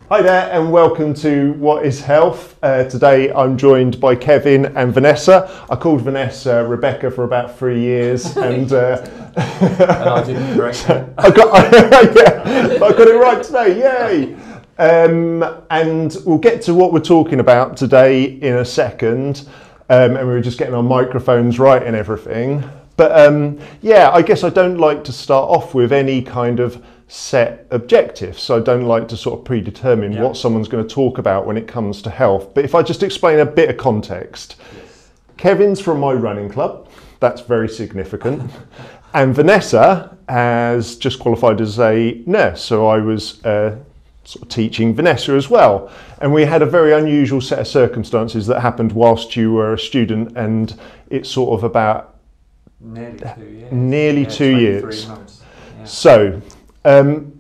Hi there and welcome to What is Health. Today I'm joined by Kevin and Vanessa. I called Vanessa Rebecca for about 3 years and I didn't correct you. I got it right today, yay! And we'll get to what we're talking about today in a second, and we were just getting our microphones right and everything. But I guess I don't like to start off with any kind of set objectives, so I don't like to sort of predetermine what someone's going to talk about when it comes to health. But if I just explain a bit of context, Kevin's from my running club, that's very significant, and Vanessa has just qualified as a nurse, so I was sort of teaching Vanessa as well, and we had a very unusual set of circumstances that happened whilst you were a student, and it's sort of about nearly 2 years. Months. Yeah. So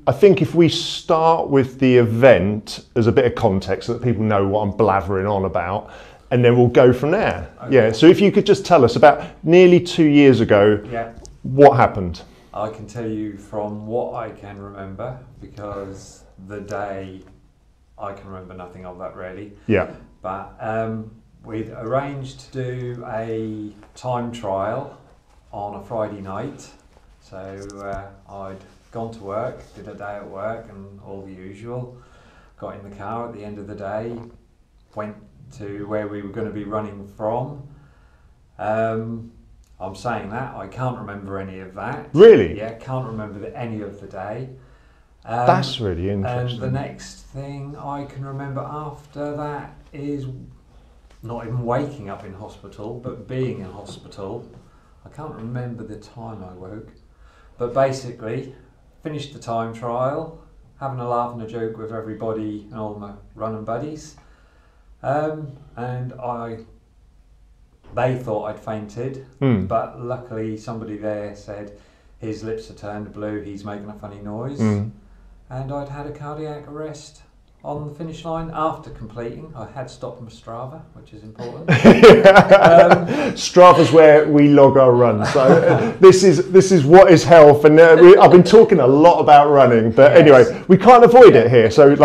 I think if we start with the event as a bit of context so that people know what I'm blathering on about, and then we'll go from there. Okay. Yeah, so if you could just tell us about nearly 2 years ago, what happened? I can tell you from what I can remember, because the day I can remember nothing of that really. Yeah. But we'd arranged to do a time trial on a Friday night. So I'd gone to work, did a day at work and all the usual, got in the car at the end of the day, went to where we were going to be running from. I'm saying that, I can't remember any of that. Really? Yeah, can't remember any of the day. That's really interesting. And the next thing I can remember after that is not even waking up in hospital, but being in hospital. I can't remember the time I woke, but basically finished the time trial, having a laugh and a joke with everybody and all my running buddies, and they thought I'd fainted, but luckily somebody there said his lips are turned blue, he's making a funny noise, and I'd had a cardiac arrest on the finish line after completing. I had stopped my Strava, which is important. Strava's where we log our runs. So this is What is Health, and I've been talking a lot about running, but anyway, we can't avoid it here. So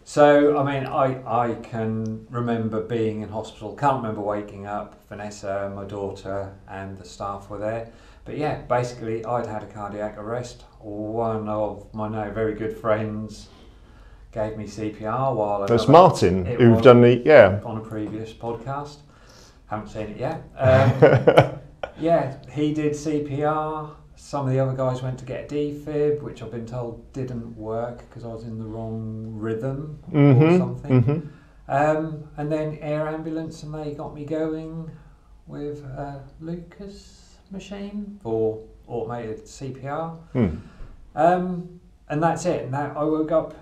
So I mean, I can remember being in hospital. Can't remember waking up. Vanessa, my daughter, and the staff were there. But yeah, basically, I'd had a cardiac arrest. One of my now very good friends gave me CPR while that's Martin, who've done the on a previous podcast. Haven't seen it yet. Yeah, he did CPR. Some of the other guys went to get a defib, which I've been told didn't work because I was in the wrong rhythm or something. And then air ambulance, and they got me going with a Lucas machine for automated CPR. And that's it. And that I woke up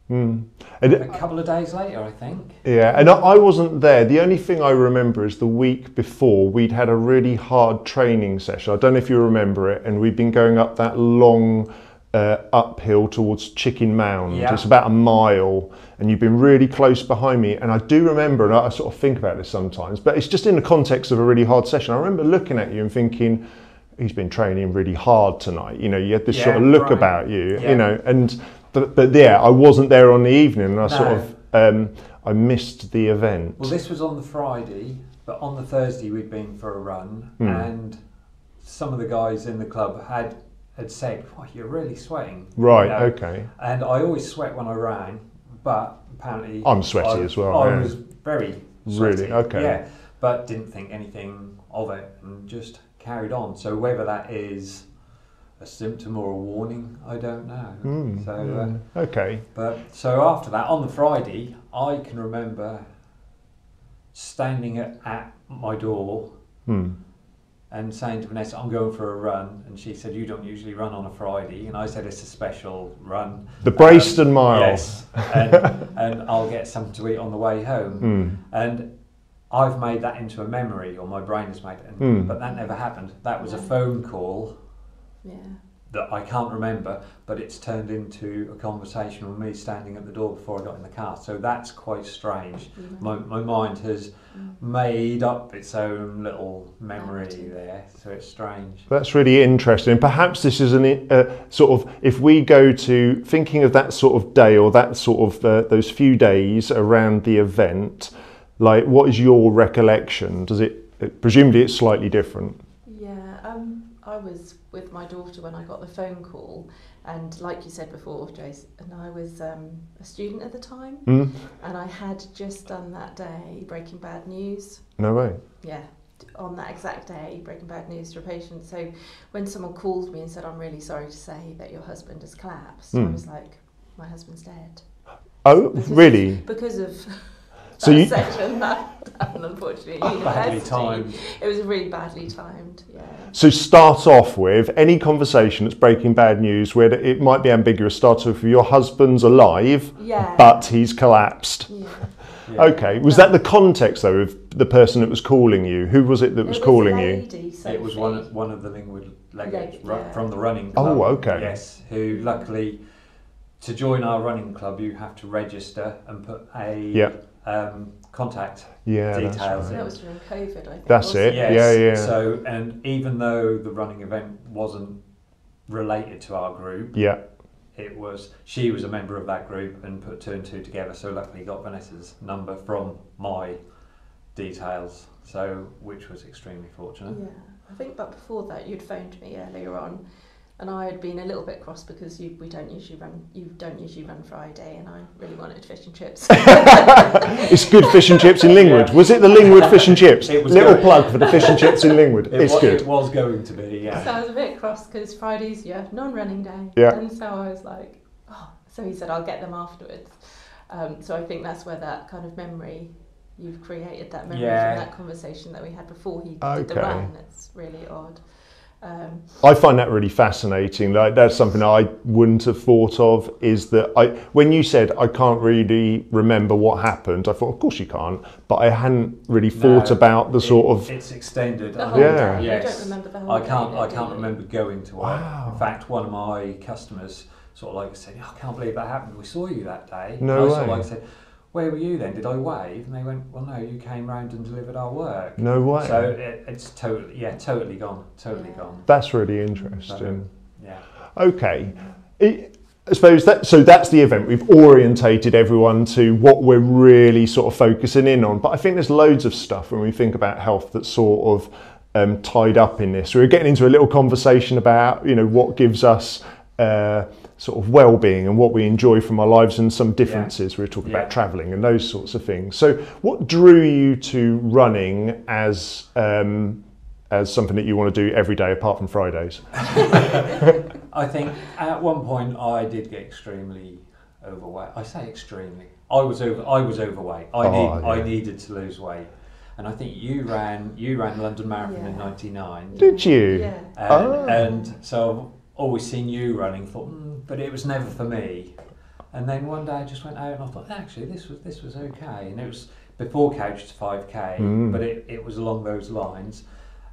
a couple of days later, I think. Yeah, and I wasn't there. The only thing I remember is the week before we'd had a really hard training session. I don't know if you remember it, and we'd been going up that long uphill towards Chicken Mound. It's about a mile, and you've been really close behind me. And I do remember, and I sort of think about this sometimes, but it's just in the context of a really hard session. I remember looking at you and thinking, he's been training really hard tonight. You know, you had this sort of look about you, you know, and but yeah, I wasn't there on the evening, and I I missed the event. Well, this was on the Friday, but on the Thursday we'd been for a run, and some of the guys in the club had said, "Oh, you're really sweating." Right. You know? Okay. And I always sweat when I ran, but apparently I'm sweaty as well. I was very sweaty. Really? Okay. Yeah, but didn't think anything of it and just carried on. So whether that is a symptom or a warning, I don't know. Okay. But so after that, on the Friday, I can remember standing at my door and saying to Vanessa, "I'm going for a run," and she said, "You don't usually run on a Friday," and I said, "It's a special run, the Brayston Mile." Yes, and I'll get something to eat on the way home, and I've made that into a memory, or my brain has made it, but that never happened. That was a phone call. Yeah. that I can't remember, but it's turned into a conversation with me standing at the door before I got in the car. So that's quite strange. My mind has made up its own little memory there, so it's strange. That's really interesting. Perhaps this is sort of, if we go to thinking of that sort of day or that sort of those few days around the event, like what is your recollection? Does it presumably it's slightly different? Yeah, I was with my daughter when I got the phone call, and like you said before, Jace, and I was a student at the time, and I had just done that day Breaking Bad News. No way. Yeah, on that exact day, Breaking Bad News to a patient. So when someone called me and said, "I'm really sorry to say that your husband has collapsed," I was like, "My husband's dead." Oh, really? Because of So that section that happened, unfortunately, at Badly university. timed. It was really badly timed, yeah. So start off with any conversation that's breaking bad news where it might be ambiguous. Start off with your husband's alive, but he's collapsed. Yeah. Yeah. Okay. Was that the context though of the person that was calling you? Who was it that was calling you? It was one of the lingual legates from the running Oh, club. okay. Yes, who luckily, to join our running club, you have to register and put a contact details that's in. That was during COVID, I think. That's it. Yes. Yeah. So, and even though the running event wasn't related to our group, she was a member of that group and put two and two together. So luckily got Vanessa's number from my details. So, which was extremely fortunate. Yeah, I think, but before that, you'd phoned me earlier on, and I had been a little bit cross because you don't usually run Friday, and I really wanted fish and chips. It's good fish and chips in Lingwood. Was it the Lingwood fish and chips? It was Little good. plug for the fish and chips in Lingwood. It's good. It was going to be, yeah. So I was a bit cross because Friday's non-running day, and so I was like, oh. So he said I'll get them afterwards. So I think that's where that kind of memory. You've created that memory from that conversation that we had before he did the run. It's really odd. I find that really fascinating. Like that's something I wouldn't have thought of. Is that when you said I can't really remember what happened, I thought, of course you can't. But I hadn't really thought about the sort of. It's extended. The whole day. Yes. You don't remember the whole day. I can't remember going to work. Wow. In fact, one of my customers sort of like said, "I can't believe that happened. We saw you that day." No and I way. sort of like said, "Where were you then? Did I wave?" And they went, "Well, no, you came round and delivered our work." No way. So it's totally gone. Gone. That's really interesting. Yeah. Okay. I suppose that's the event. We've orientated everyone to what we're really sort of focusing in on. But I think there's loads of stuff when we think about health that's sort of tied up in this. We're getting into a little conversation about, what gives us sort of well-being and what we enjoy from our lives and some differences. We were talking about travelling and those sorts of things. So what drew you to running as something that you want to do every day apart from Fridays? I think at one point I did get extremely overweight. I say extremely. I was overweight. I needed to lose weight. And I think you ran the London Marathon in '99. Did you? Yeah. And so I've always seen you running, thought, but it was never for me. And then one day I just went out and I thought, actually, this was okay. And it was before Couch to 5K, but it was along those lines.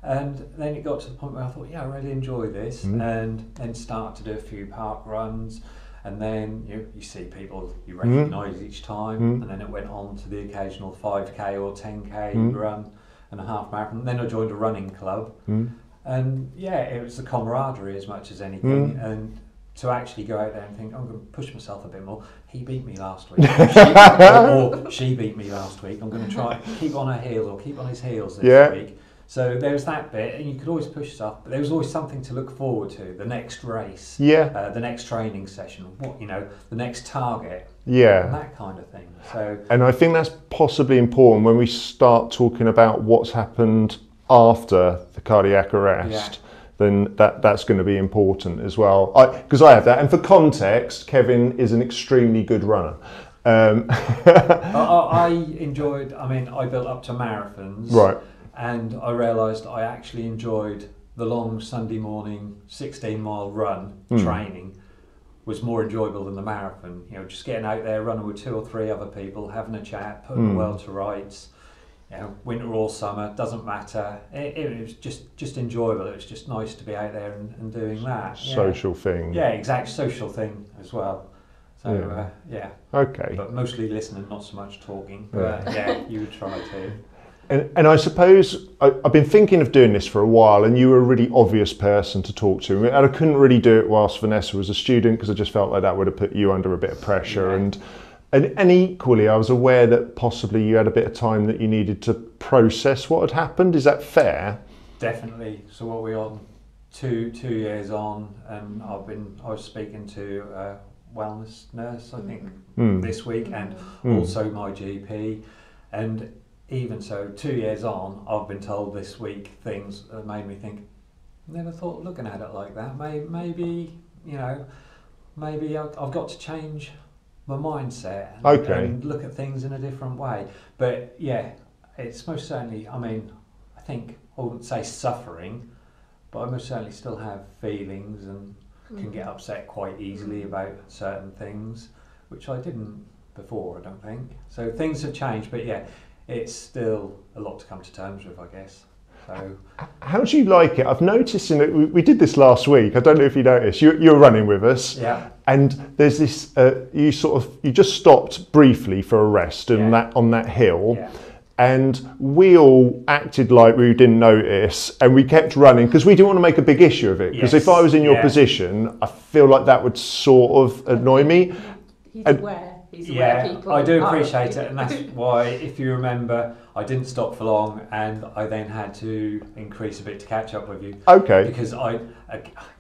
And then it got to the point where I thought, I really enjoy this, and then start to do a few park runs. And then you see people you recognise each time, and then it went on to the occasional 5K or 10K run and a half marathon. Then I joined a running club, and it was the camaraderie as much as anything, and to actually go out there and think, I'm going to push myself a bit more. He beat me last week, or she beat me last week. I'm going to try keep on her heels or keep on his heels this week. So there was that bit, and you could always push yourself, but there was always something to look forward to. The next race, the next training session, the next target, and that kind of thing. So, and I think that's possibly important when we start talking about what's happened after the cardiac arrest. Then that's going to be important as well. Because I have that, and for context, Kevin is an extremely good runner. I enjoyed. I built up to marathons, right? And I realised I actually enjoyed the long Sunday morning 16-mile run training was more enjoyable than the marathon. Just getting out there, running with 2 or 3 other people, having a chat, putting the world to rights. you know, winter or summer, doesn't matter. It was just enjoyable. It was just nice to be out there and doing that. Social thing. Yeah, exact social thing as well. So Okay. But mostly listening, not so much talking. But you would try to. And I suppose I've been thinking of doing this for a while, and you were a really obvious person to talk to. And I couldn't really do it whilst Vanessa was a student because I just felt like that would have put you under a bit of pressure. And equally, I was aware that possibly you had a bit of time that you needed to process what had happened. Is that fair? Definitely. So what we're on 2 years on, and I was speaking to a wellness nurse, I think, this week, and also my GP, and even so, 2 years on, I've been told this week things that made me think, never thought of looking at it like that. Maybe I've got to change my mindset and look at things in a different way. But yeah, it's most certainly, I mean, I think I wouldn't say suffering, but I most certainly still have feelings and can get upset quite easily about certain things, which I didn't before, I don't think. So things have changed, but yeah, it's still a lot to come to terms with, I guess. So, how do you like it? I've noticed we did this last week. I don't know if you noticed. You're running with us, and there's this. You just stopped briefly for a rest on that hill, and we all acted like we didn't notice, and we kept running because we didn't want to make a big issue of it. Because if I was in your position, I feel like that would sort of annoy me. He's aware. I do appreciate it, and that's why, if you remember, I didn't stop for long, and I then had to increase a bit to catch up with you. Okay. Because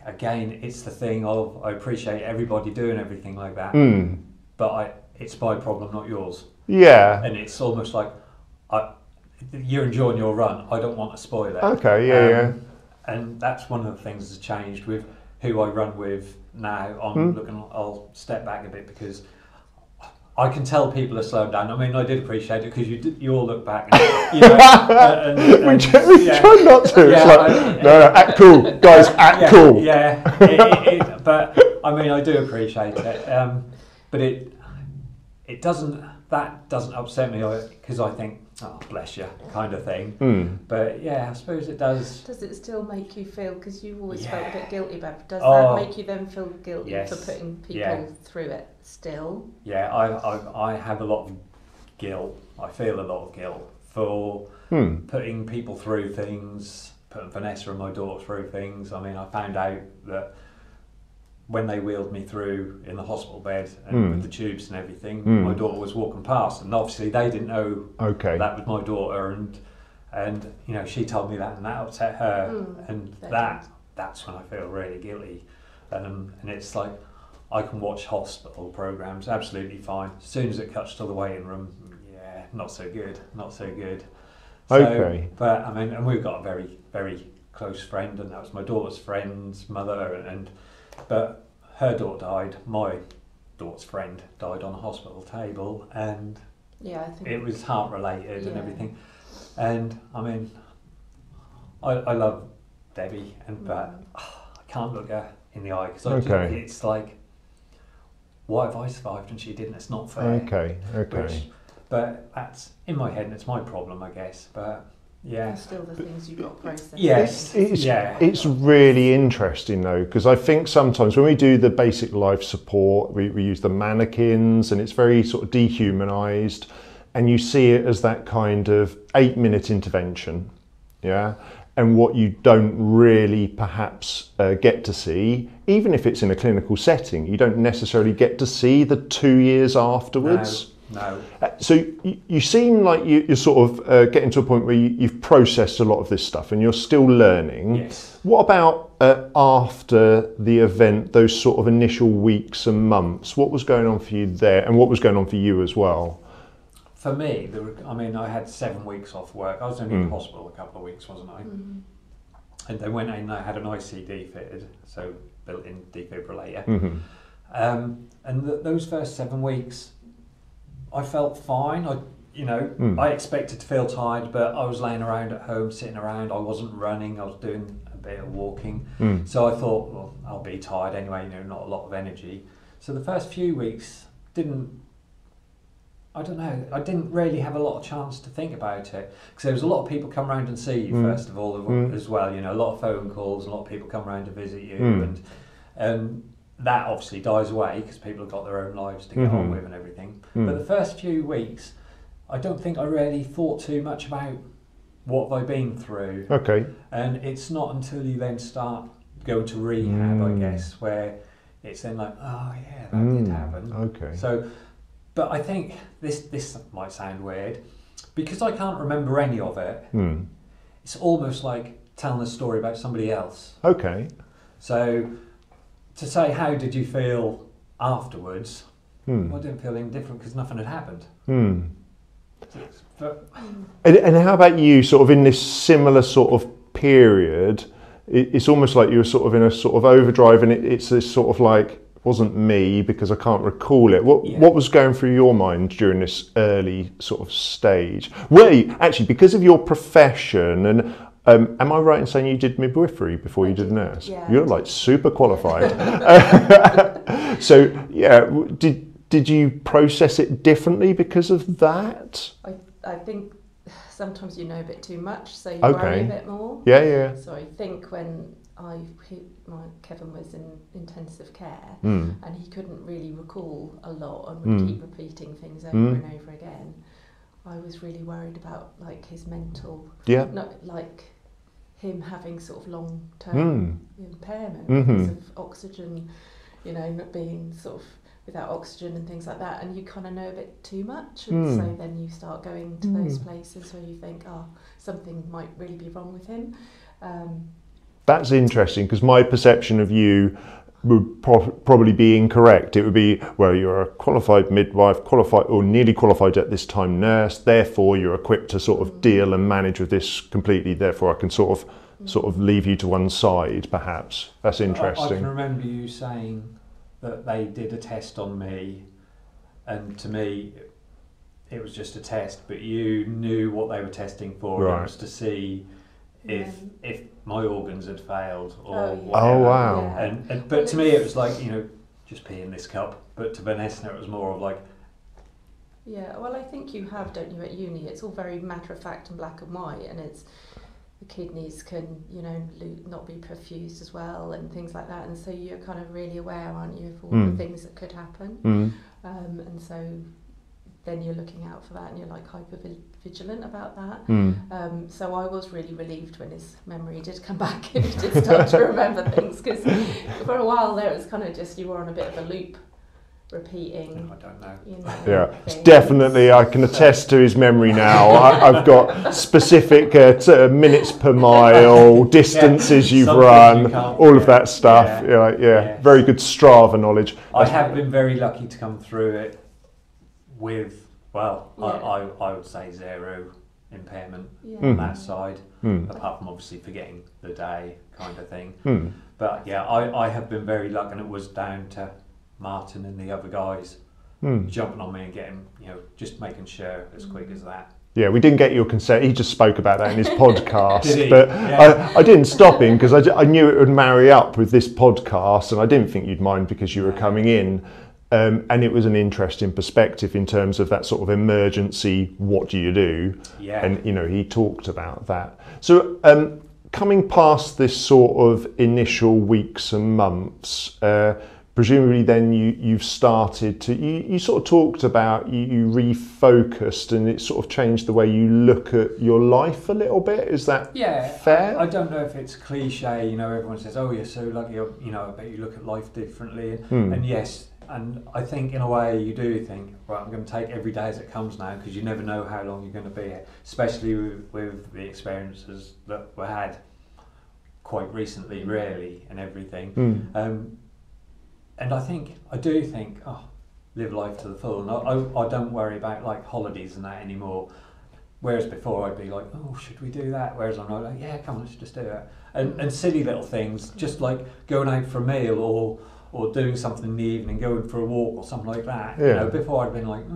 again, it's the thing of I appreciate everybody doing everything like that, but it's my problem, not yours. Yeah. And it's almost like you're enjoying your run. I don't want to spoil it. Okay. And that's one of the things that's changed with who I run with now. I'll step back a bit because I can tell people are slowing down. I mean, I did appreciate it because you all look back. And, we try not to. It's like, no, act cool, guys. Act cool. Yeah, but I mean, I do appreciate it. But it doesn't. That doesn't upset me because I think, oh, bless you, kind of thing. But yeah, I suppose it does. Does it still make you feel, because you've always felt a bit guilty about it, does that make you then feel guilty for putting people through it still? Yeah, I have a lot of guilt. I feel a lot of guilt for putting people through things, putting Vanessa and my daughter through things. I mean, I found out that when they wheeled me through in the hospital bed and with the tubes and everything, my daughter was walking past, and obviously they didn't know that was my daughter, and you know, she told me that, and that upset her, and that's when I feel really guilty, and it's like I can watch hospital programs absolutely fine. As soon as it cuts to the waiting room, not so good. So, but I mean, and we've got a very, very close friend, and that was my daughter's friend's mother, but her daughter died. My daughter's friend died on a hospital table, and I think it was heart related and everything. And I mean, I love Debbie, but I can't look her in the eye because it's like, why have I survived and she didn't? It's not fair. Okay. But that's in my head, and it's my problem, I guess. But yeah, and still the things you've got processed. Yes, it's really interesting though, because I think sometimes when we do the basic life support, we use the mannequins, and it's very sort of dehumanized, and you see it as that kind of 8-minute intervention, and what you don't really perhaps get to see, even if it's in a clinical setting, you don't necessarily get to see the 2 years afterwards. No. So you seem like you're sort of getting to a point where you've processed a lot of this stuff and you're still learning. Yes. What about after the event, those sort of initial weeks and months? What was going on for you there, and what was going on for you as well? For me, I had 7 weeks off work. I was only in hospital a couple of weeks, wasn't I? And they went in, I had an ICD fitted, so built-in defibrillator. And those first 7 weeks, I felt fine. I expected to feel tired, but I was laying around at home, sitting around. I wasn't running. I was doing a bit of walking. So I thought, well, I'll be tired anyway. Not a lot of energy. So the first few weeks didn't I don't know. I didn't really have a lot of chance to think about it because there was a lot of people come round and see you first of all as well. You know, a lot of phone calls, a lot of people come round to visit you, and that obviously dies away because people have got their own lives to get on with and everything. But the first few weeks, I don't think I really thought too much about what have I been through. Okay. And it's not until you then start going to rehab, I guess, where it's then like, oh yeah, that did happen. Okay. So. But I think this might sound weird, because I can't remember any of it. It's almost like telling a story about somebody else. Okay. So to say, how did you feel afterwards? Well, I didn't feel any different because nothing had happened. But, and how about you, sort of in this similar sort of period, it's almost like you were sort of in a sort of overdrive, and it's this sort of like, wasn't me because I can't recall it. What was going through your mind during this early sort of stage? Were you, actually, because of your profession, and am I right in saying you did midwifery before you did nurse? Yeah. You're like super qualified. So yeah, did you process it differently because of that? I think sometimes you know a bit too much, so you Okay. worry a bit more. Yeah. So I think when Kevin was in intensive care and he couldn't really recall a lot and would keep repeating things over and over again, I was really worried about like his mental, not like him having sort of long-term impairment because of oxygen, you know, not being sort of without oxygen and things like that, and you kind of know a bit too much, and so then you start going to those places where you think, oh, something might really be wrong with him. That's interesting, because my perception of you would probably be incorrect. It would be, well, you're a qualified midwife, qualified or nearly qualified at this time nurse, therefore you're equipped to sort of deal and manage with this completely, therefore I can sort of leave you to one side, perhaps. That's interesting. I can remember you saying that they did a test on me, and to me it was just a test, but you knew what they were testing for. Right. It was to see if my organs had failed or whatever. Oh wow. Yeah. But to me it was like, you know, just pee in this cup, but to Vanessa it was more of like, yeah, well, I think you have, don't you, at uni? It's all very matter of fact and black and white, and it's the kidneys can, you know, not be perfused as well and things like that, and so you're kind of really aware, aren't you, of all the things that could happen, and so then you're looking out for that, and you're like hyper vigilant about that. So I was really relieved when his memory did come back and he did start to remember things, because for a while there it was kind of just, you were on a bit of a loop, repeating. I don't know. You know, Yeah, it's definitely, I can attest to his memory now. I've got specific minutes per mile, distances you've run, all of that stuff. Yeah. Very good Strava knowledge. I have been very lucky to come through it with, well, I would say zero impairment on that side, apart from obviously forgetting the day kind of thing. But yeah, I have been very lucky, and it was down to Martin and the other guys jumping on me and getting, you know, just making sure as quick as that. Yeah, we didn't get your consent. He just spoke about that in his podcast. Did he? But I didn't stop him because I knew it would marry up with this podcast, and I didn't think you'd mind because you were coming in. And it was an interesting perspective in terms of that sort of emergency, what do you do? Yeah. And, you know, he talked about that. So coming past this sort of initial weeks and months, presumably then you've started to, you sort of talked about, you refocused, and it sort of changed the way you look at your life a little bit. Is that fair? I don't know if it's cliche, you know, everyone says, oh, you're so lucky, you know, I bet you look at life differently. And yes, and I think in a way you do think, right, I'm going to take every day as it comes now, because you never know how long you're going to be here, especially with the experiences that we had quite recently, really, and everything. And I do think, oh, live life to the full. And I don't worry about like holidays and that anymore. Whereas before I'd be like, oh, should we do that? Whereas I'm like, yeah, come on, let's just do it. And silly little things, just like going out for a meal or doing something in the evening, going for a walk or something like that. Yeah. You know, before I'd been like,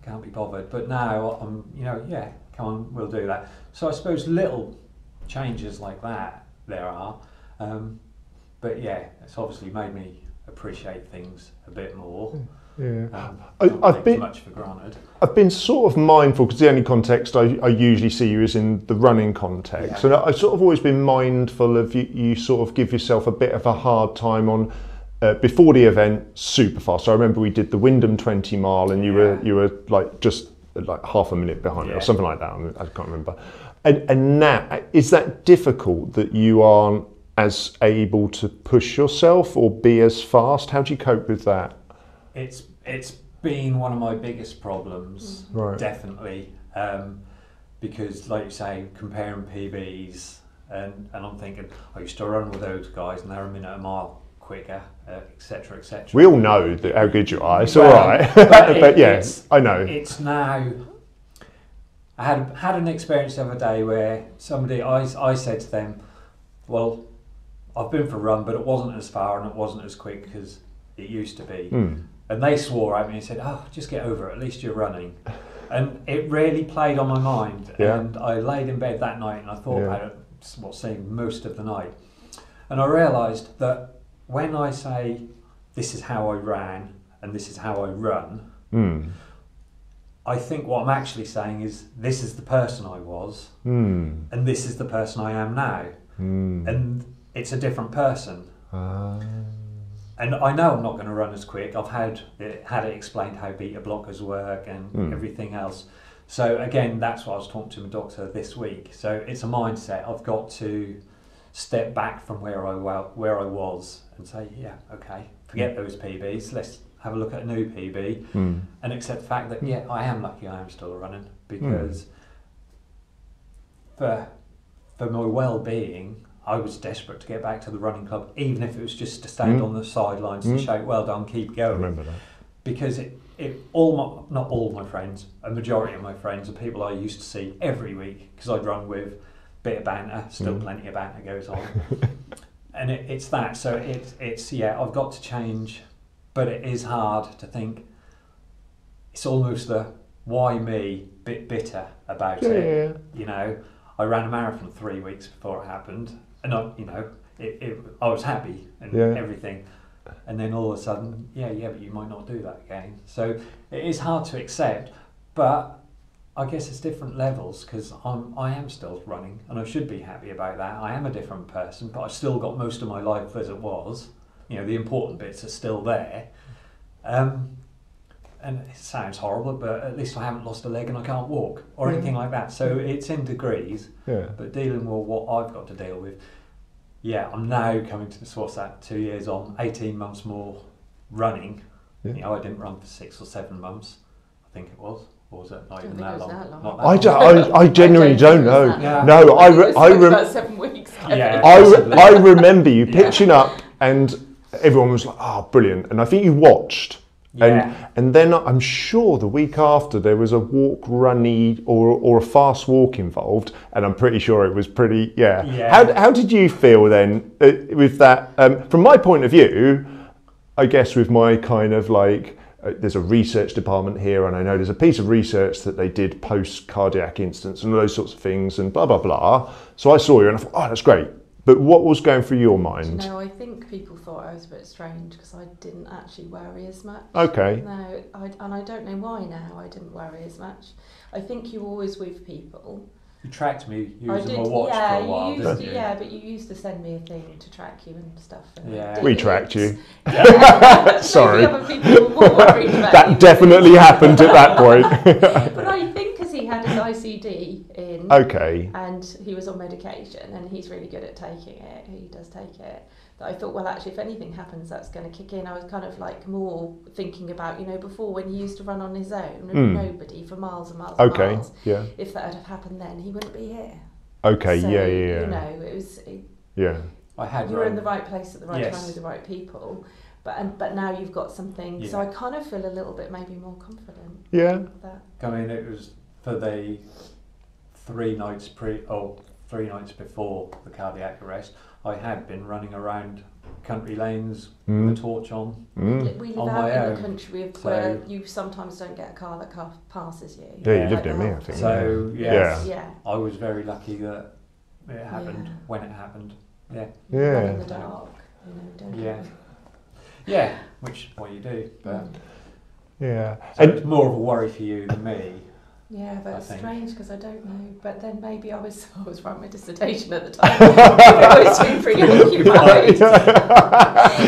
can't be bothered. But now I'm, you know, yeah, come on, we'll do that. So I suppose little changes like that there are. But yeah, it's obviously made me appreciate things a bit more. Yeah. Not I've take been too much for granted. I've been sort of mindful, because the only context I usually see you is in the running context, and I've sort of always been mindful of you sort of give yourself a bit of a hard time on before the event, super fast. So I remember we did the Wyndham 20 mile, and you were like just like half a minute behind me or something like that. I can't remember. And now, is that difficult that you aren't as able to push yourself or be as fast? How do you cope with that? It's been one of my biggest problems, definitely, because like you say, comparing PBs, and I'm thinking, I used to run with those guys and they're a minute a mile quicker, etc., etc. We all know how good you are. It's all right, but yes, I know. It's now. I had an experience the other day where somebody, I said to them, well, I've been for a run, but it wasn't as far and it wasn't as quick as it used to be. And they swore at me and said, oh, just get over it, at least you're running. And it really played on my mind. And I laid in bed that night and I thought about it, what seemed most of the night. And I realised that when I say, this is how I ran and this is how I run, I think what I'm actually saying is, this is the person I was and this is the person I am now. And it's a different person. And I know I'm not going to run as quick. I've had it explained how beta blockers work and everything else. So again, that's what I was talking to my doctor this week. So it's a mindset. I've got to step back from where I was and say, yeah, okay, forget those PBs. Let's have a look at a new PB and accept the fact that, yeah, I am lucky I am still running, because for my well-being, I was desperate to get back to the running club, even if it was just to stand on the sidelines and shout, well done, keep going. I remember that. Because not all my friends, a majority of my friends are people I used to see every week, because I'd run with a bit of banter, still plenty of banter goes on. And it's that, so it's I've got to change, but it is hard to think, it's almost the why me bit bitter about it. You know, I ran a marathon 3 weeks before it happened, and I was happy and everything, and then all of a sudden, but you might not do that again. So it is hard to accept, but I guess it's different levels, because I am still running, and I should be happy about that. I am a different person, but I've still got most of my life as it was. You know, the important bits are still there. And it sounds horrible, but at least I haven't lost a leg and I can't walk or anything like that. So it's in degrees, but dealing with what I've got to deal with. I'm now coming to what's that, 2 years on, 18 months more running. You know, I didn't run for 6 or 7 months, I think it was. Or was it not even that long? I genuinely don't know. No, I remember 7 weeks. I remember you pitching up and everyone was like, oh, brilliant. And I think you watched. And then I'm sure the week after there was a walk runny or a fast walk involved, and I'm pretty sure it was pretty How did you feel then with that? From my point of view, I guess with my kind of like there's a research department here, and I know there's a piece of research that they did post cardiac incidents and those sorts of things and blah blah blah. So I saw you and I thought, oh, that's great. But what was going through your mind? No, I think people thought I was a bit strange because I didn't actually worry as much. Okay. No, and I don't know why now I didn't worry as much. I think you're always with people. You tracked me using my watch for a while, didn't you? Yeah, but you used to send me a thing to track you and stuff. And we tracked you. Sorry. Other people were worried about that definitely happened at that point. But I think because he had his ICD in, and he was on medication, and he's really good at taking it. He does take it. That I thought, well, actually, if anything happens, that's going to kick in. I was kind of like more thinking about, before when he used to run on his own with nobody for miles and miles and miles. Yeah. If that had have happened then, he wouldn't be here. Okay. So, it was. You were in the right place at the right time with the right people, but now you've got something. So I kind of feel a little bit maybe more confident. Yeah. I mean, it was for the 3 nights 3 nights before the cardiac arrest. I had been running around country lanes with a torch on. We live out in the country where you sometimes don't get a car that passes you. Yeah, you lived in me, I think. So I was very lucky that it happened when it happened. Yeah. Run in the dark, don't you? Yeah, which what you do. But Yeah. So it's more of a worry for you than me. Yeah, but it's think. strange because I don't know. But then maybe I was writing my dissertation at the time. I was too preoccupied.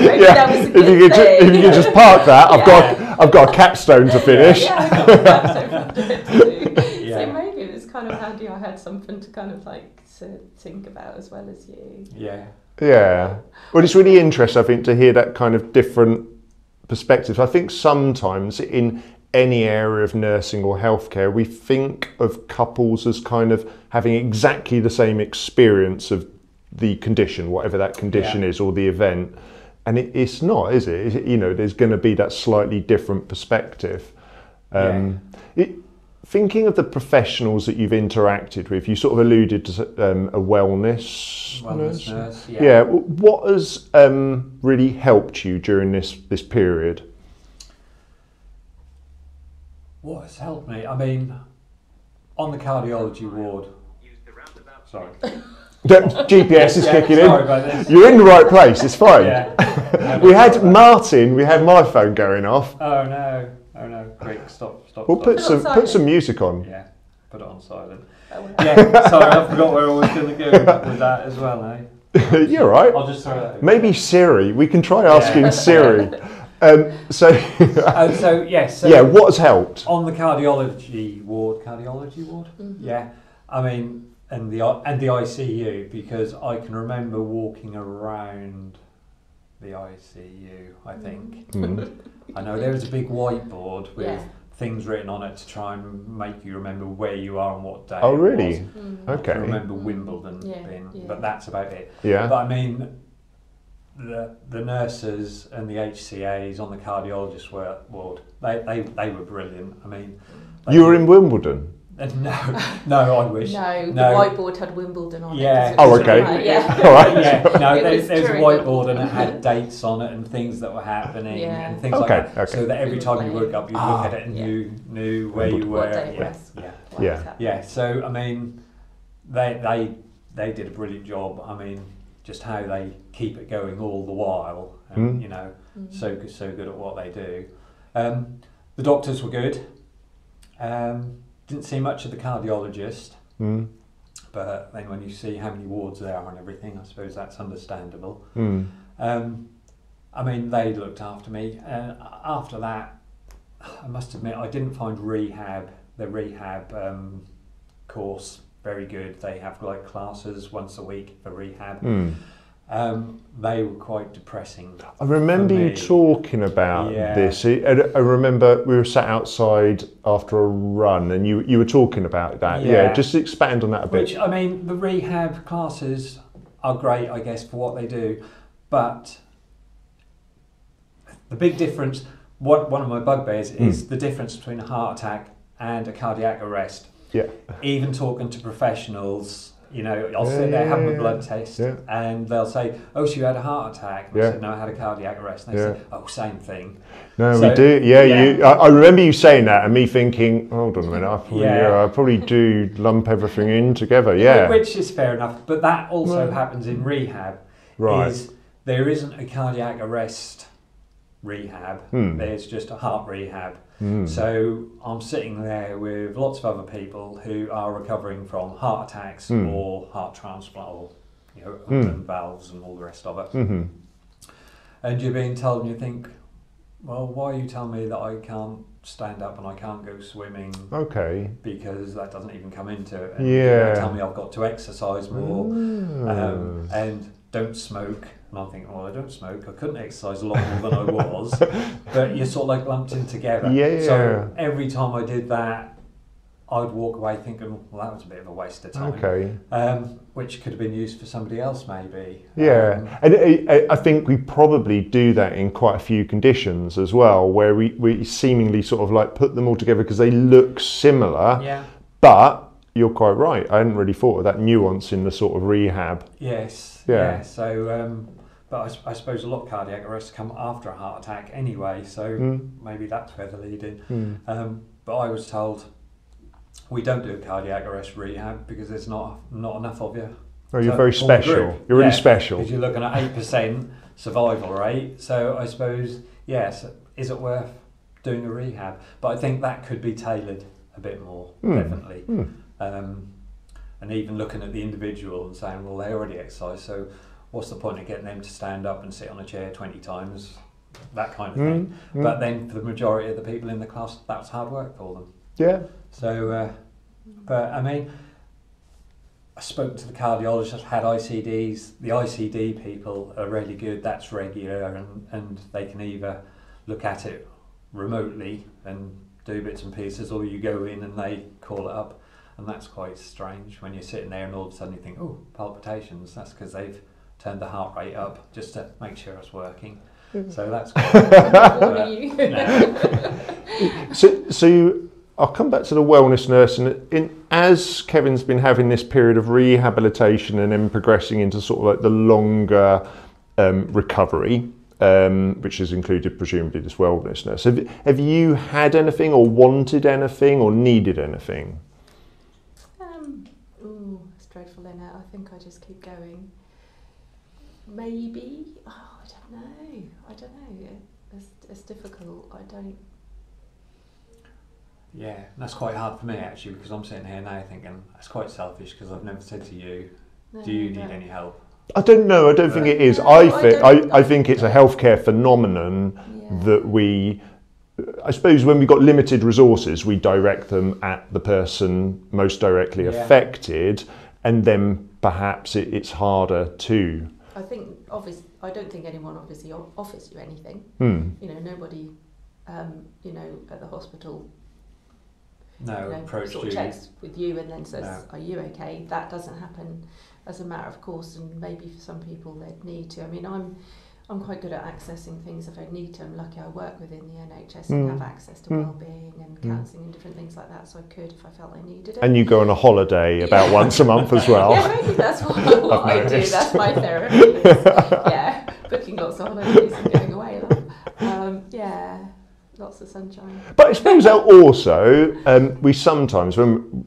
Maybe that was a good thing. If you could just park that, I've got a capstone to finish. Yeah, I've got a capstone to do. So maybe it was kind of handy. I had something to kind of like to think about as well as you. Yeah. Yeah. Well, it's really interesting, I think, to hear that kind of different perspectives. I think sometimes in any area of nursing or healthcare, we think of couples as kind of having exactly the same experience of the condition, whatever that condition is, or the event. And it's not, is it? You know, there's going to be that slightly different perspective. Thinking of the professionals that you've interacted with, you sort of alluded to a wellness nurse. Yeah. What has really helped you during this period? What has helped me? I mean, on the cardiology ward. Sorry. GPS is kicking in. Sorry about this. You're in the right place. It's fine. We had my phone going off. Oh no! Quick, stop. We'll put some music on. Yeah, put it on silent. Yeah, sorry, I forgot where I was going to go with that as well. Eh? You're right. I'll just throw that over. Maybe Siri. We can try asking Siri. So what has helped on the cardiology ward? Mm-hmm. Yeah, I mean, and the ICU, because I can remember walking around the ICU. I think I know there was a big whiteboard with things written on it to try and make you remember where you are and what day. Oh, really? Okay. I remember Wimbledon being, but that's about it. Yeah. But I mean, the nurses and the HCAs on the cardiologist ward, they were brilliant. I mean, you were in Wimbledon? No, I wish. No, the whiteboard had Wimbledon on it. Yeah. Oh, okay. All right. Yeah. No, there's a whiteboard and it had dates on it and things that were happening and things like that. Okay. So that every time you woke up, you'd look at it and you knew where you were. What day it was. Yeah. So I mean, they did a brilliant job. I mean, just how they keep it going all the while, and you know, so good at what they do. The doctors were good. Didn't see much of the cardiologist, but then when you see how many wards there are and everything, I suppose that's understandable. I mean, they looked after me, and after that, I must admit, I didn't find the rehab course very good. They have like classes once a week for rehab. They were quite depressing. I remember you talking about this. I remember we were sat outside after a run and you were talking about that. Yeah, just expand on that a bit. Which, I mean, the rehab classes are great, I guess, for what they do, but the big difference, one of my bugbears is the difference between a heart attack and a cardiac arrest. Yeah. Even talking to professionals, you know, I'll sit there, have my blood test, and they'll say, "Oh, so you had a heart attack?" And I said, "No, I had a cardiac arrest." And they say, "Oh, same thing." No, so, we do. Yeah. I remember you saying that, and me thinking, "Hold on a minute, I probably do lump everything in together." Yeah, which is fair enough. But that also happens in rehab. Right. Is there isn't a cardiac arrest rehab? There's just a heart rehab. So I'm sitting there with lots of other people who are recovering from heart attacks or heart transplant or open valves and all the rest of it. And you're being told, and you think, well, why are you telling me that I can't stand up and I can't go swimming? Okay. Because that doesn't even come into it. And you tell me I've got to exercise more and don't smoke. And I'm thinking, well, I don't smoke. I couldn't exercise a lot more than I was. But you're sort of like lumped in together. Yeah. So every time I did that, I'd walk away thinking, well, that was a bit of a waste of time. Okay. Which could have been used for somebody else, maybe. Yeah. And I think we probably do that in quite a few conditions as well, where we seemingly sort of like put them all together because they look similar. Yeah. But you're quite right. I hadn't really thought of that nuance in the sort of rehab. Yes. Yeah. So, but I suppose a lot of cardiac arrests come after a heart attack anyway. So maybe that's where they're leading. But I was told we don't do a cardiac arrest rehab because there's not enough of you. Oh, you're very special. You're really special. Because you're looking at 8% survival rate. So I suppose, yes, is it worth doing a rehab. But I think that could be tailored a bit more, definitely. And even looking at the individual and saying, well, they already exercise, so what's the point of getting them to stand up and sit on a chair 20 times, that kind of thing. But then for the majority of the people in the class, that's hard work for them. Yeah. So, but I mean, I spoke to the cardiologist, had ICDs. The ICD people are really good, that's regular, and they can either look at it remotely and do bits and pieces, or you go in and they call it up. And that's quite strange when you're sitting there and all of a sudden you think, oh, palpitations, that's because they've turned the heart rate up just to make sure it's working. So that's So I'll come back to the wellness nurse, and as Kevin's been having this period of rehabilitation and then progressing into sort of like the longer recovery, which has included presumably this wellness nurse, have you had anything or wanted anything or needed anything? Dreadful in it. I think I just keep going. Maybe. Oh, I don't know. It's difficult. I don't. Yeah, that's quite hard for me actually, because I'm sitting here now thinking it's quite selfish because I've never said to you, do you need any help? I don't know. I don't think it is. I think it's a healthcare phenomenon that we. I suppose when we've got limited resources, we direct them at the person most directly affected, and then perhaps it's harder to. I think I don't think anyone obviously offers you anything. You know, nobody, you know, at the hospital. Sort of checks with you and then says, "Are you okay?" That doesn't happen as a matter of course, and maybe for some people they'd need to. I mean, I'm quite good at accessing things if I need to. I'm lucky I work within the NHS and have access to wellbeing and counselling and different things like that, so I could if I felt I needed it. And you go on a holiday about once a month as well. Yeah, maybe that's what I do. That's my therapy. Booking lots of holidays and going away. Lots of sunshine. But I suppose also, we sometimes, when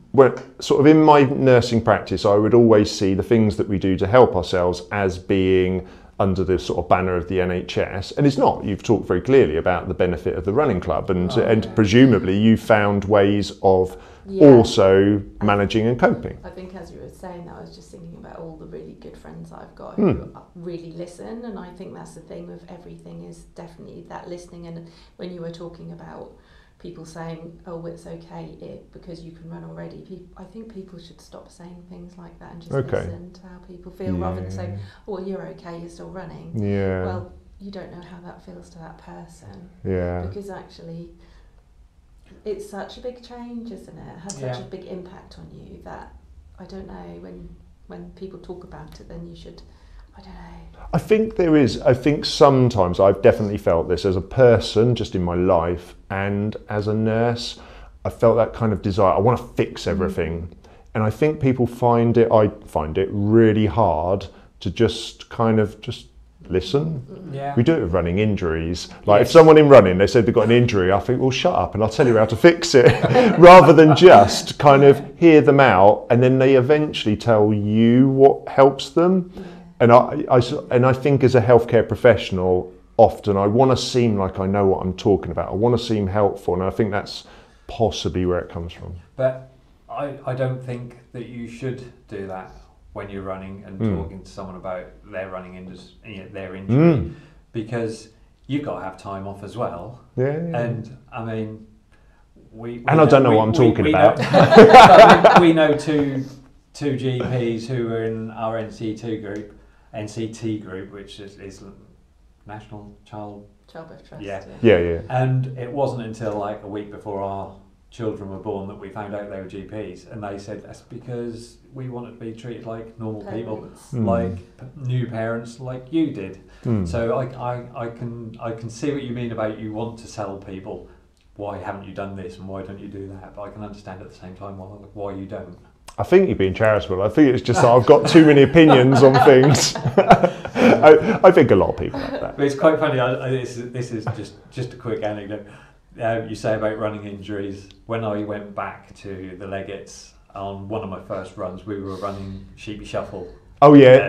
sort of in my nursing practice, I would always see the things that we do to help ourselves as being under the sort of banner of the NHS, and it's not. You've talked very clearly about the benefit of the running club, and presumably you found ways of also managing and coping. I think as you were saying that, I was just thinking about all the really good friends I've got who really listen, and I think that's the thing with everything is definitely that listening. And when you were talking about people saying, oh, it's okay because you can run already, I think people should stop saying things like that and just listen to how people feel rather than saying, oh, well, you're okay, you're still running. Well, you don't know how that feels to that person. Because actually it's such a big change, isn't it? It has such a big impact on you that I don't know, when people talk about it, then you should, I don't know. I think there is. I think sometimes I've definitely felt this as a person just in my life, and as a nurse, I felt that kind of desire. I want to fix everything. And I think people I find it really hard to just kind of just listen. We do it with running injuries. Like if someone in running, they said they've got an injury, I think, well, shut up and I'll tell you how to fix it, rather than just kind of hear them out, and then they eventually tell you what helps them. And I think as a healthcare professional, often I want to seem like I know what I'm talking about. I want to seem helpful, and I think that's possibly where it comes from. But I don't think that you should do that when you're running and talking to someone about their running their injury, because you've got to have time off as well. And I mean, I don't know what I'm talking about. We know two GPs who are in our NCT group, which is National Childbirth Trust. Yeah. And it wasn't until like a week before our children were born that we found out they were GPs, and they said that's because we wanted to be treated like normal people, like new parents, like you did. So I can see what you mean about you want to tell people why haven't you done this and why don't you do that, but I can understand at the same time why you don't. I think you're being charitable. I think it's just that I've got too many opinions on things. I think a lot of people like that. But it's quite funny. This is just a quick anecdote. You say about running injuries. When I went back to the Legates on one of my first runs, we were running Sheepy Shuffle. Oh yeah.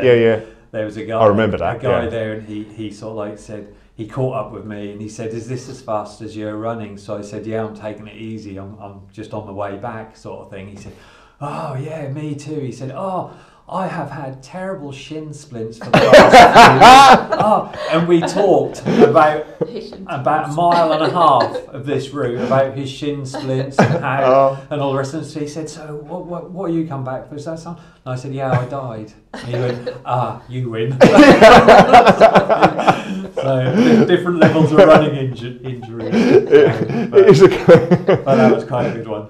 There was a guy. I remember that. A guy there, and he sort of like said, he caught up with me and he said, "Is this as fast as you're running?" So I said, "Yeah, I'm taking it easy. I'm just on the way back," sort of thing. He said, "Oh yeah, me too." He said, "Oh, I have had terrible shin splints for the last few years." And we talked about a mile and a half of this route about his shin splints and how and all the rest of it. So he said, "So what you come back for? Is that something?" And I said, "Yeah, I died." And he went, "You win." So different levels of running injuries. But that was quite a good one.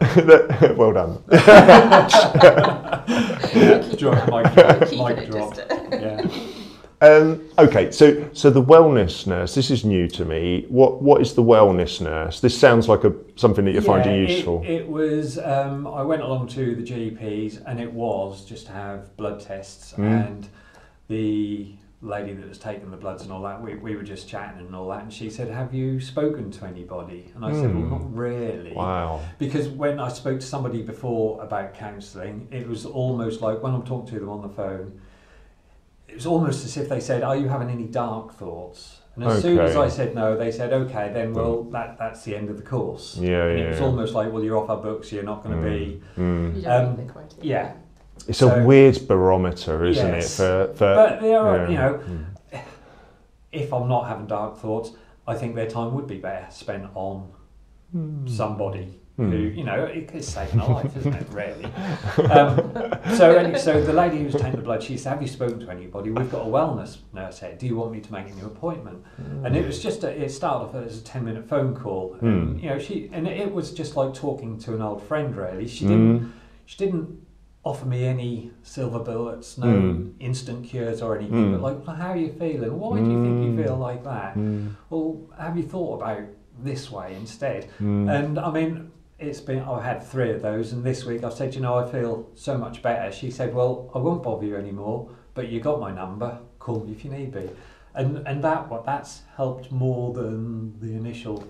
Well done. Mic drop. Yeah. Okay, so the wellness nurse. This is new to me. What is the wellness nurse? This sounds like something that you're finding useful. It was. I went along to the GPs, and it was just to have blood tests, and the lady that was taking the bloods and all that. We were just chatting and all that, and she said, "Have you spoken to anybody?" And I said, "Well, not really." Wow. Because when I spoke to somebody before about counselling, it was almost like when I'm talking to them on the phone, it was almost as if they said, "Are you having any dark thoughts?" And as soon as I said no, they said, "Okay, then that's the end of the course." It was almost like, "Well, you're off our books. You're not going to be." You don't meet the criteria. Yeah. It's a weird barometer, isn't it? But there are, you know, if I'm not having dark thoughts, I think their time would be better spent on somebody who, you know, it's saving a life, isn't it? Really. So the lady who was taking the blood, she said, "Have you spoken to anybody? We've got a wellness nurse here. Do you want me to make a new appointment?" And it was just it started off as a 10-minute phone call, and you know, it was just like talking to an old friend. Really, she didn't offer me any silver bullets, no instant cures or anything, but like, "How are you feeling? Why do you think you feel like that? Well, have you thought about this way instead?" And I mean, I've had 3 of those, and this week I've said, "You know, I feel so much better." She said, "Well, I won't bother you anymore, but you got my number, call me if you need be." And that's helped more than the initial.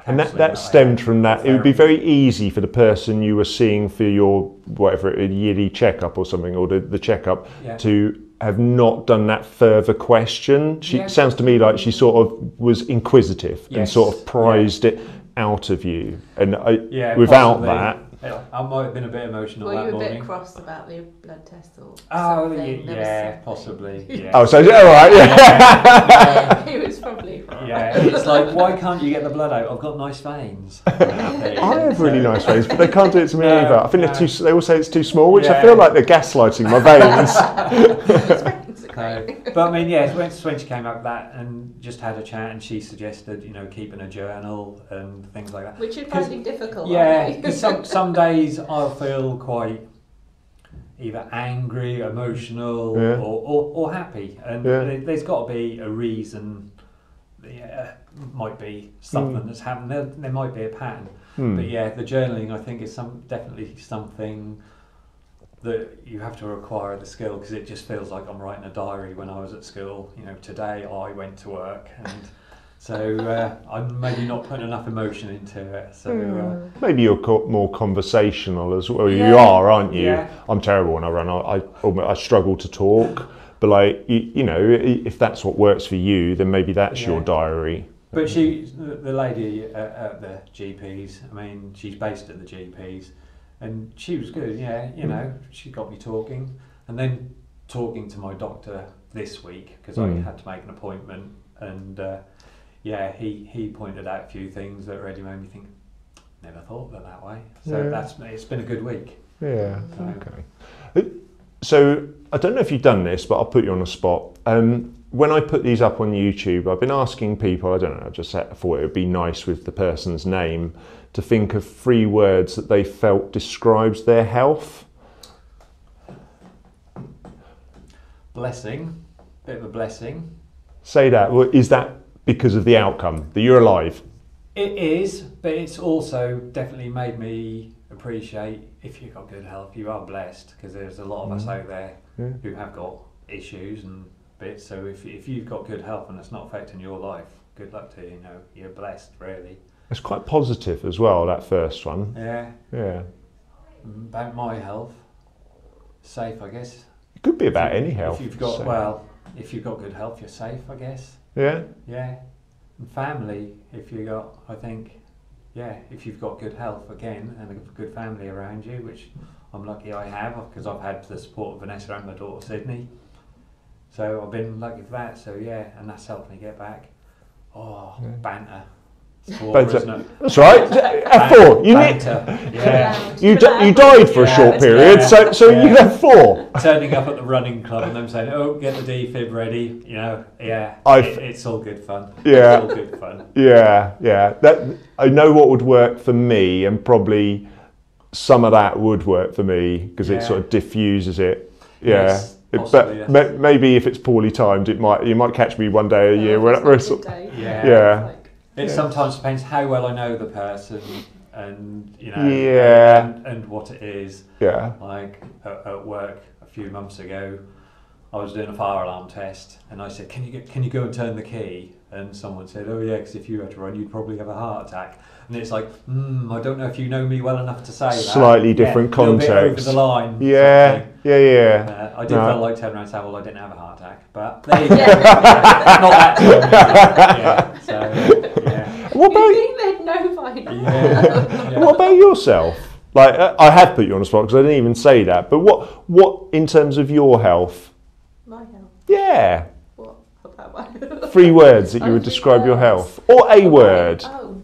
And that stemmed from that. It would be very easy for the person you were seeing for your whatever yearly checkup or something, or the checkup, to have not done that further question. Sounds to me like she sort of was inquisitive and sort of prized it out of you, and without that. I might have been a bit emotional that morning. Were you a bit cross about the blood test or something? Yeah, possibly. Yeah. Oh, so all right. Yeah. He was probably right. Yeah, it's like, why can't you get the blood out? I've got nice veins. I have really nice veins, but they can't do it to me either. I think they're too. They all say it's too small, which I feel like they're gaslighting my veins. But I mean, when she came up with that and just had a chat, and she suggested, you know, keeping a journal and things like that. Which you're finding difficult. Yeah, because some days I'll feel quite either angry, emotional, or happy, and there's got to be a reason. Might be something that's happened. There might be a pattern, but the journaling, I think, is definitely something that you have to acquire the skill, because it just feels like I'm writing a diary when I was at school. You know, today I went to work, and so I'm maybe not putting enough emotion into it. So maybe you're more conversational as well. You are, aren't you? Yeah. I'm terrible when I run. I struggle to talk, but like you know, if that's what works for you, then maybe that's your diary. But the lady at the GPs, I mean, she's based at the GPs. And she was good, you know, she got me talking, and then talking to my doctor this week, because I had to make an appointment, and he pointed out a few things that already made me think, never thought of it that way. So it's been a good week. Yeah, okay. So I don't know if you've done this, but I'll put you on the spot. When I put these up on YouTube, I've been asking people, I don't know, I just thought it would be nice with the person's name, to think of 3 words that they felt describes their health. Blessing, bit of a blessing. Say that. Well, is that because of the outcome, that you're alive? It is, but it's also definitely made me appreciate, if you've got good health, you are blessed, because there's a lot of us out there who have got issues and bits. So if you've got good health and it's not affecting your life, good luck to you. You know, you're blessed, really. It's quite positive as well, that first one. Yeah. About my health, safe, I guess. It could be about any health. If you've got good health, you're safe, I guess. Yeah. Yeah. And family, if you got, I think, if you've got good health again and a good family around you, which I'm lucky I have, because I've had the support of Vanessa and my daughter Sydney. So I've been lucky for that. So and that's helped me get back. Banter. Banter. That's right. F4. You you died for a short period, so you can have 4. Turning up at the running club and them saying, "Oh, get the defib ready." It's all good fun. Yeah, it's all good fun. Yeah. That I know what would work for me, and probably some of that would work for me because it sort of diffuses it. Yeah. Yes, possibly, but maybe if it's poorly timed, you might catch me one day a year. Whatever. It sometimes depends how well I know the person and and what it is. Yeah. Like at work a few months ago, I was doing a fire alarm test, and I said, "Can you go and turn the key?" And someone said, "Oh yeah, because if you had to run, you'd probably have a heart attack." And it's like, I don't know if you know me well enough to say that. Slightly different context. A little bit over the line. Yeah. I did feel like turning around and say, "Well, I didn't have a heart attack," but there you go. Not that time. What about you? They'd know by now. What about yourself? Like, I have put you on the spot because I didn't even say that. But what in terms of your health? My health. Yeah. What about my health? 3 words that you would describe your health, or a word. Holidays.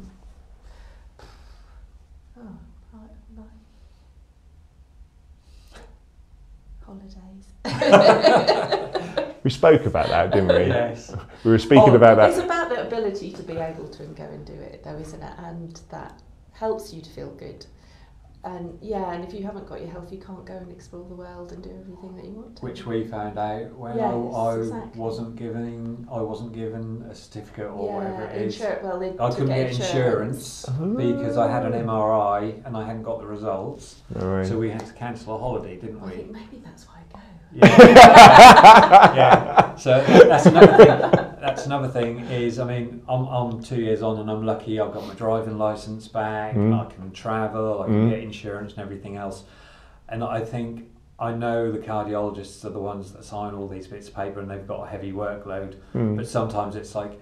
We spoke about that, didn't we? Yes. We were speaking about that. It's about the ability to be able to go and do it, though, isn't it? And that helps you to feel good. And and if you haven't got your health, you can't go and explore the world and do everything that you want to. Which we found out when I wasn't given a certificate or whatever it is. I couldn't get insurance because I had an MRI and I hadn't got the results. Right. So we had to cancel a holiday, didn't we? I think maybe that's why I go. So that's another thing. That's another thing is, I mean, I'm 2 years on and I'm lucky I've got my driving licence back, and I can travel, I can get insurance and everything else. And I think, I know the cardiologists are the ones that sign all these bits of paper and they've got a heavy workload, but sometimes it's like,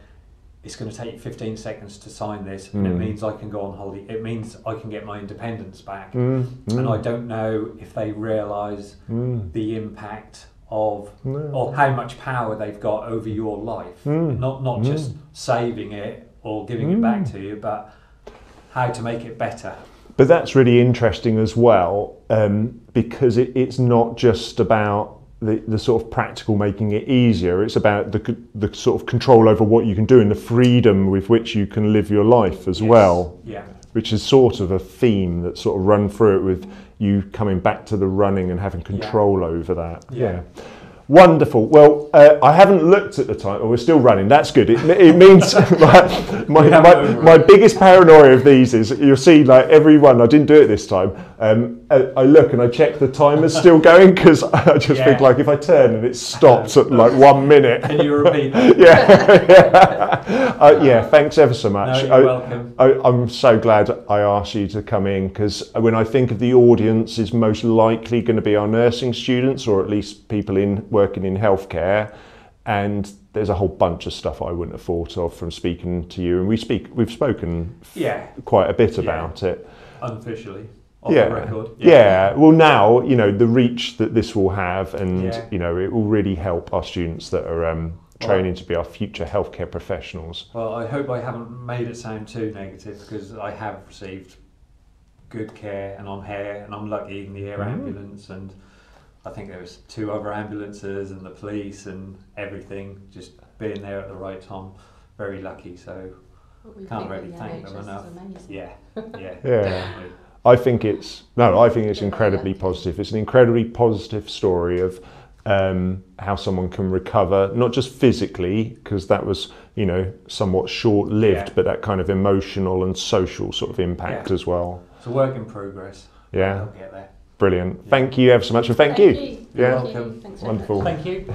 it's going to take 15 seconds to sign this, and it means I can go on holiday. It means I can get my independence back. And I don't know if they realise the impact of, or how much power they've got over your life. Not just saving it or giving it back to you, but how to make it better. But that's really interesting as well, because it's not just about the sort of practical making it easier. It's about the sort of control over what you can do and the freedom with which you can live your life as well. Yeah. Which is sort of a theme that sort of run through it with you coming back to the running and having control over that. Yeah. Wonderful. Well, I haven't looked at the time. Oh, we're still running. That's good. It means my biggest paranoia of these is you'll see like every one. I didn't do it this time. I look and I check the timer's still going because I just think like if I turn and it stops at like 1 minute. Can you repeat that? Thanks ever so much. No, you're welcome. I'm so glad I asked you to come in because when I think of the audience is most likely going to be our nursing students or at least people working in healthcare, and there's a whole bunch of stuff I wouldn't have thought of from speaking to you, and we've spoken quite a bit about it unofficially off the record. Well, now the reach that this will have, and it will really help our students that are training to be our future healthcare professionals. Well, I hope I haven't made it sound too negative because I have received good care and I'm here and I'm lucky in the air ambulance, and I think there was 2 other ambulances and the police and everything, just being there at the right time. Very lucky, so can't really thank them enough. Yeah. I think it's incredibly positive. It's an incredibly positive story of how someone can recover, not just physically, because that was somewhat short-lived, but that kind of emotional and social sort of impact as well. It's a work in progress. Yeah. I'll get there. Brilliant. Thank you ever so much, and thank you. You're welcome. Thanks. Wonderful. Thank you.